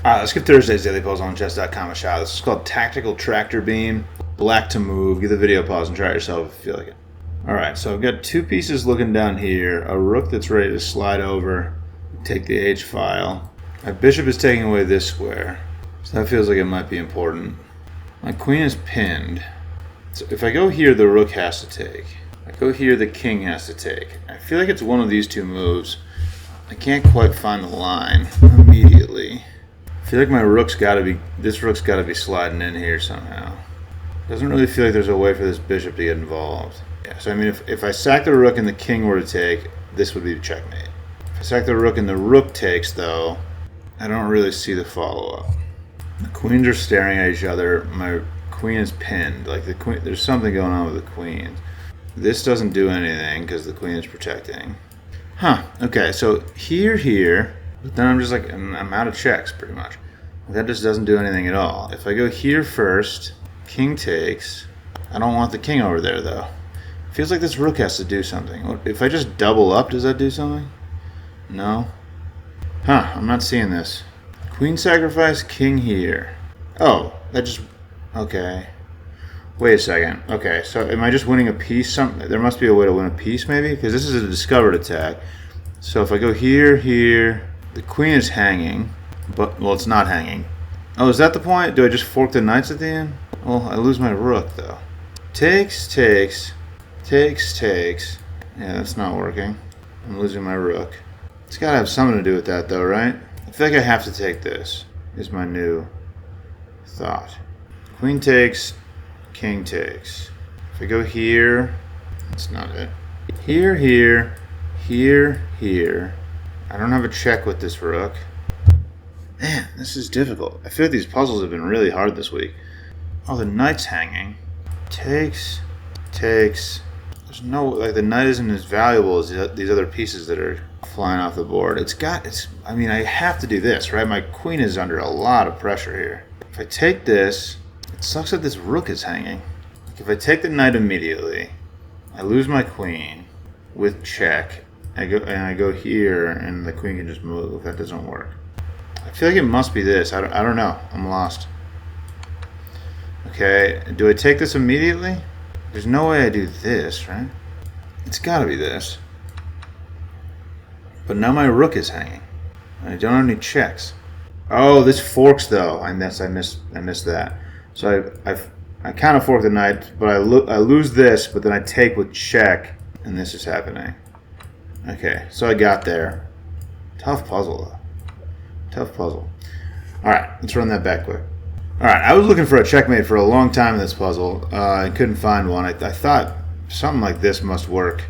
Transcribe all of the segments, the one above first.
Alright, let's get Thursday's Daily Puzzle on chess.com a shot. This is called Tactical Tractor Beam, black to move. Give the video a pause and try it yourself if you feel like it. Alright, so I've got two pieces looking down here, a rook that's ready to slide over, take the H file. My bishop is taking away this square, so that feels like it might be important. My queen is pinned, so if I go here, the rook has to take. If I go here, the king has to take. I feel like it's one of these two moves. I can't quite find the line immediately. I feel like this rook's gotta be sliding in here somehow. Doesn't really feel like there's a way for this bishop to get involved. Yeah, so I mean, if I sack the rook and the king were to take, this would be checkmate. If I sack the rook and the rook takes, though, I don't really see the follow-up. The queens are staring at each other. My queen is pinned. Like there's something going on with the queens. This doesn't do anything because the queen is protecting. Huh, okay, so here, but then I'm just like, I'm out of checks pretty much. That just doesn't do anything at all. If I go here first, king takes. I don't want the king over there though. Feels like this rook has to do something. If I just double up, does that do something? No? Huh, I'm not seeing this. Queen sacrifice, king here. Oh, that just, okay. Wait a second. Okay, so am I just winning a piece? There must be a way to win a piece maybe? Because this is a discovered attack. So if I go here, the queen is hanging. But, well, it's not hanging. Oh, is that the point? Do I just fork the knights at the end? Well, I lose my rook though. Takes. Yeah, that's not working. I'm losing my rook. It's gotta have something to do with that though, right? I feel like I have to take this, is my new thought. Queen takes, king takes. If I go here, that's not it. Here. I don't have a check with this rook. Man, this is difficult. I feel like these puzzles have been really hard this week. Oh, the knight's hanging. Takes. There's no, like, the knight isn't as valuable as these other pieces that are flying off the board. I mean, I have to do this, right? My queen is under a lot of pressure here. If I take this, it sucks that this rook is hanging. Like, if I take the knight immediately, I lose my queen with check. I go here, and the queen can just move. That doesn't work. I feel like it must be this. I don't know. I'm lost. Okay, do I take this immediately? There's no way I do this, right? It's gotta be this. But now my rook is hanging. I don't have any checks. Oh, this forks though. I missed that. So I kind of fork the knight, but I lose this, but then I take with check, and this is happening. Okay, so I got there. Tough puzzle though. Tough puzzle. Alright, let's run that back quick. Alright, I was looking for a checkmate for a long time in this puzzle. I couldn't find one. I thought something like this must work,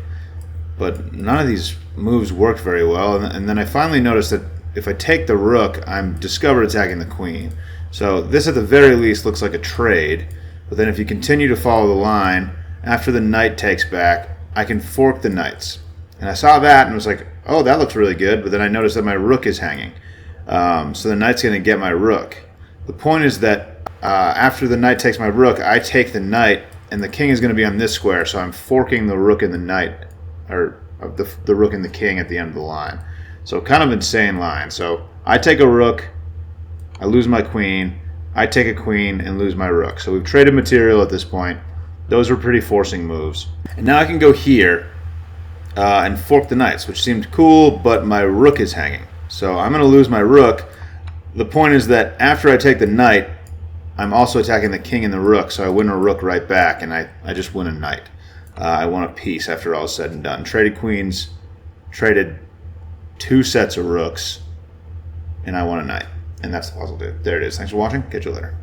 but none of these moves worked very well. And then I finally noticed that if I take the rook, I'm discovered attacking the queen. So this at the very least looks like a trade, but then if you continue to follow the line, after the knight takes back, I can fork the knights. And I saw that and was like, oh, that looks really good, but then I noticed that my rook is hanging. So the knight's going to get my rook. The point is that after the knight takes my rook, I take the knight, and the king is going to be on this square, so I'm forking the rook and the knight, or the rook and the king at the end of the line. So kind of insane line. So I take a rook, I lose my queen, I take a queen and lose my rook. So we've traded material at this point. Those were pretty forcing moves. And now I can go here and fork the knights, which seemed cool, but my rook is hanging. So I'm going to lose my rook. The point is that after I take the knight, I'm also attacking the king and the rook, so I win a rook right back, and I just win a knight. I won a piece after all is said and done. Traded queens, traded 2 sets of rooks, and I won a knight. And that's the puzzle, dude. There it is. Thanks for watching. Catch you later.